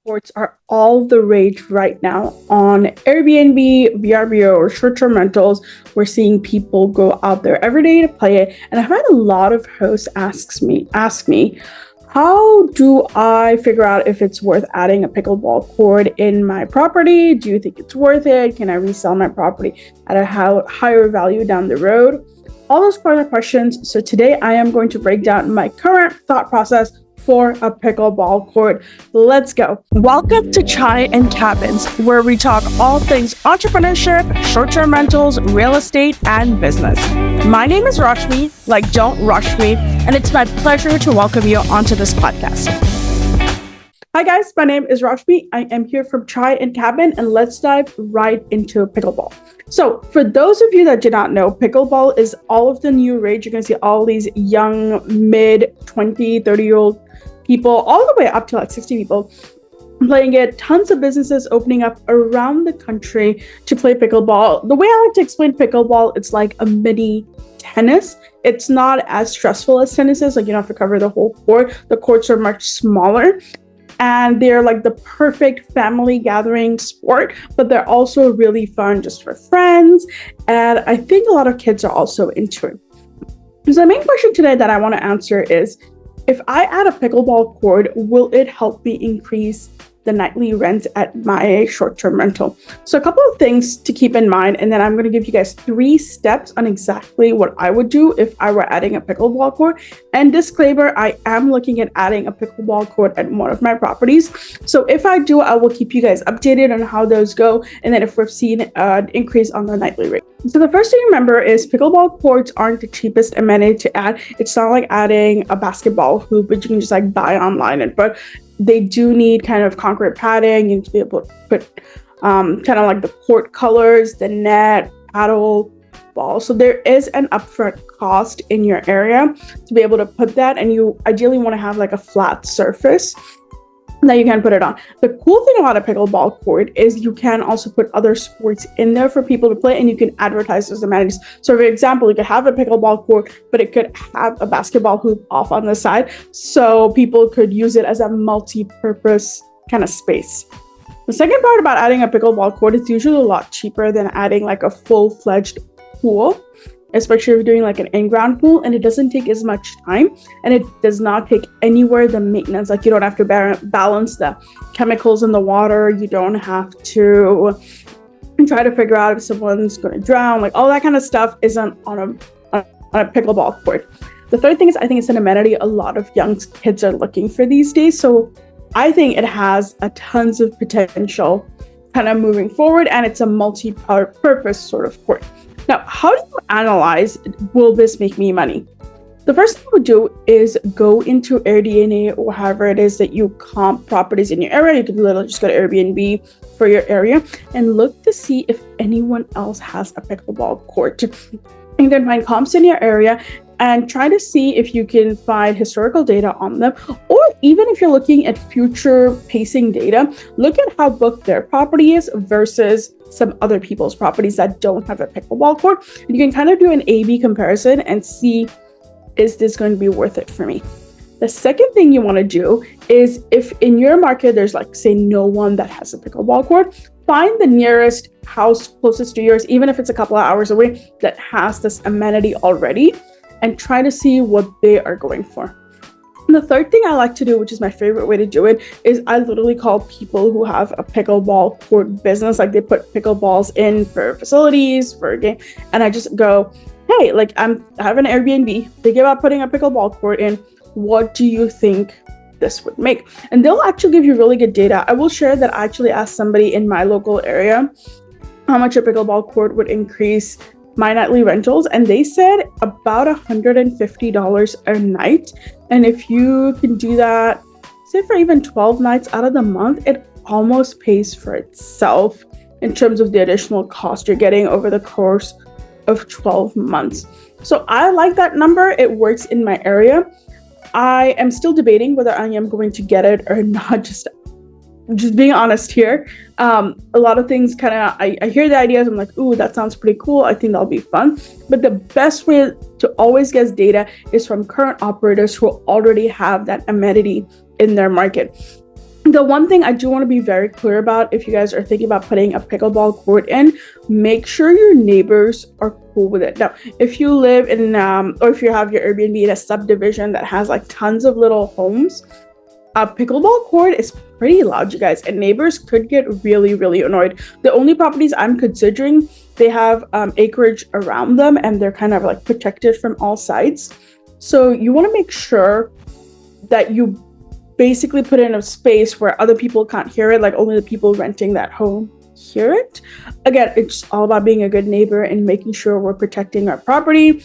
courts are all the rage right now on Airbnb, VRBO, or short-term rentals. We're seeing people go out there every day to play it. And I've had a lot of hosts ask me, how do I figure out if it's worth adding a pickleball court in my property? Do you think it's worth it? Can I resell my property at a higher value down the road? All those further questions. So today I am going to break down my current thought process for a pickleball court. Let's go. Welcome to Chai and Cabins, where we talk all things entrepreneurship, short-term rentals, real estate, and business. My name is Rashmi, like don't rush me, and it's my pleasure to welcome you onto this podcast. Hi guys, my name is Rashmi. I am here from Chai and Cabin, and let's dive right into pickleball. So for those of you that do not know, pickleball is all of the new rage. You're going to see all these young, mid 20, 30-year-old people, all the way up to like 60 people playing it. Tons of businesses opening up around the country to play pickleball. The way I like to explain pickleball, it's like a mini tennis. It's not as stressful as tennis is. Like you don't have to cover the whole court. The courts are much smaller. And they're like the perfect family gathering sport, but they're also really fun just for friends. And I think a lot of kids are also into it. So the main question today that I want to answer is, if I add a pickleball court, will it help me increase the nightly rent at my short-term rental? So a couple of things to keep in mind, and then I'm going to give you guys 3 steps on exactly what I would do if I were adding a pickleball court. And disclaimer, I am looking at adding a pickleball court at one of my properties. So if I do, I will keep you guys updated on how those go, and then if we've seen an increase on the nightly rate. So the first thing to remember is pickleball courts aren't the cheapest amenity to add. It's not like adding a basketball hoop, which you can just like buy online but they do need kind of concrete padding. You need to be able to put kind of like the court colors, the net, paddle, ball. So there is an upfront cost in your area to be able to put that. And you ideally want to have like a flat surface that you can put it on. The cool thing about a pickleball court is you can also put other sports in there for people to play, and you can advertise those amenities. So for example, you could have a pickleball court, but it could have a basketball hoop off on the side, so people could use it as a multi-purpose kind of space. The second part about adding a pickleball court, it's usually a lot cheaper than adding like a full-fledged pool, especially if you're doing like an in-ground pool, and it doesn't take as much time, and it does not take anywhere the maintenance. Like you don't have to balance the chemicals in the water. You don't have to try to figure out if someone's going to drown. Like all that kind of stuff isn't on a pickleball court. The third thing is, I think it's an amenity a lot of young kids are looking for these days. So I think it has a tons of potential kind of moving forward, and it's a multi-purpose sort of court. Now, how do you analyze, will this make me money? The first thing I would do is go into Airbnb or however it is that you comp properties in your area. You could literally just go to Airbnb for your area and look to see if anyone else has a pickleball court. You can find comps in your area and try to see if you can find historical data on them, or even if you're looking at future pacing data, look at how booked their property is versus some other people's properties that don't have a pickleball court. You can kind of do an A/B comparison and see, is this going to be worth it for me? The second thing you want to do is, if in your market there's like say no one that has a pickleball court, find the nearest house closest to yours, even if it's a couple of hours away, that has this amenity already, and try to see what they are going for. And the third thing I like to do, which is my favorite way to do it, is I literally call people who have a pickleball court business, like they put pickleballs in for facilities, for a game, and I just go, hey, like I have an Airbnb, thinking about putting a pickleball court in, what do you think this would make? And they'll actually give you really good data. I will share that I actually asked somebody in my local area how much a pickleball court would increase my nightly rentals, and they said about $150 a night. And if you can do that, say for even 12 nights out of the month, it almost pays for itself in terms of the additional cost you're getting over the course of 12 months. So I like that number. It works in my area. I am still debating whether I am going to get it or not, just being honest here. A lot of things kind of, I hear the ideas, I'm like, ooh, that sounds pretty cool. I think that'll be fun. But the best way to always get data is from current operators who already have that amenity in their market. The one thing I do want to be very clear about, if you guys are thinking about putting a pickleball court in, make sure your neighbors are cool with it. Now, if you live in, or if you have your Airbnb in a subdivision that has like tons of little homes, a pickleball court is pretty loud, you guys, and neighbors could get really, really annoyed. The only properties I'm considering, they have acreage around them and they're kind of like protected from all sides. So you want to make sure that you basically put in a space where other people can't hear it, like only the people renting that home hear it. Again, it's all about being a good neighbor and making sure we're protecting our property,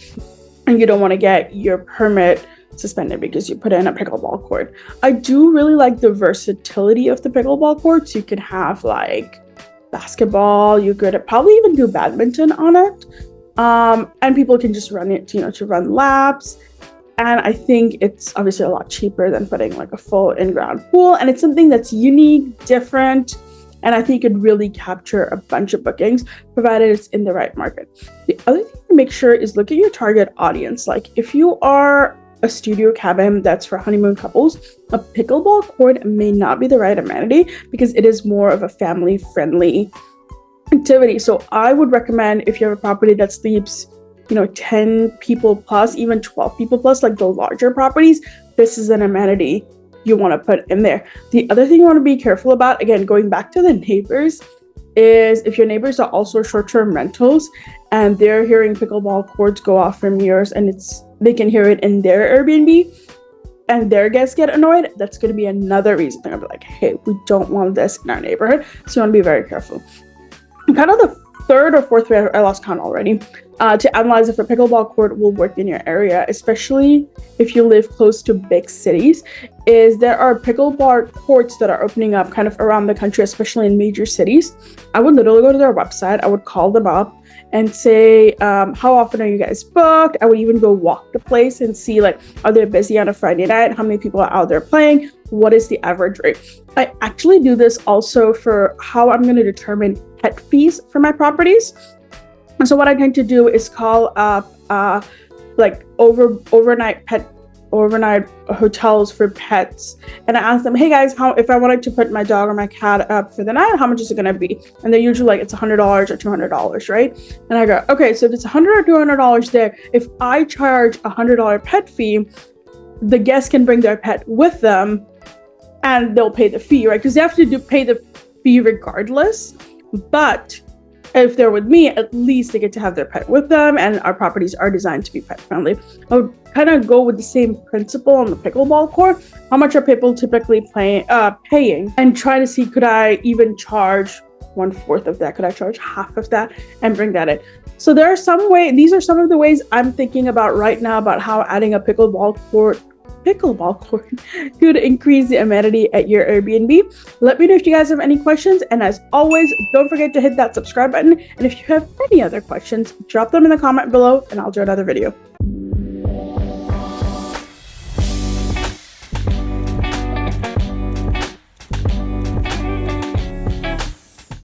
and you don't want to get your permit suspended because you put in a pickleball court. I do really like the versatility of the pickleball courts. You can have like basketball, you could probably even do badminton on it, and people can just run it, to run laps. And I think it's obviously a lot cheaper than putting like a full in-ground pool. And it's something that's unique, different, and I think it could really capture a bunch of bookings, provided it's in the right market. The other thing to make sure is look at your target audience. Like if you are a studio cabin that's for honeymoon couples, a pickleball court may not be the right amenity because it is more of a family-friendly activity. So I would recommend, if you have a property that sleeps 10 people plus, even 12 people plus, like the larger properties, this is an amenity you want to put in there. The other thing you want to be careful about, again, going back to the neighbors, is if your neighbors are also short-term rentals and they're hearing pickleball courts go off from yours and they can hear it in their Airbnb and their guests get annoyed, that's going to be another reason they're going to be like, hey, we don't want this in our neighborhood. So you want to be very careful. And kind of the third or fourth way, I lost count already, to analyze if a pickleball court will work in your area, especially if you live close to big cities, is there are pickleball courts that are opening up kind of around the country, especially in major cities. I would literally go to their website, I would call them up and say, how often are you guys booked? I would even go walk the place and see, like, are they busy on a Friday night? How many people are out there playing? What is the average rate? I actually do this also for how I'm going to determine pet fees for my properties. And so what I tend to do is call up like overnight hotels for pets, and I ask them, hey guys, if I wanted to put my dog or my cat up for the night, how much is it going to be? And they're usually like, it's $100 or $200, right? And I go, okay, so if it's $100 or $200 there, if I charge $100 pet fee, the guests can bring their pet with them and they'll pay the fee, right? Because they have to pay the fee regardless. But if they're with me, at least they get to have their pet with them, and our properties are designed to be pet friendly. I would kind of go with the same principle on the pickleball court. How much are people typically paying? And try to see, could I even charge 1/4 of that? Could I charge half of that and bring that in? So there are these are some of the ways I'm thinking about right now about how adding a pickleball court could increase the amenity at your Airbnb. Let me know if you guys have any questions, and as always, don't forget to hit that subscribe button, and if you have any other questions, drop them in the comment below and I'll do another video.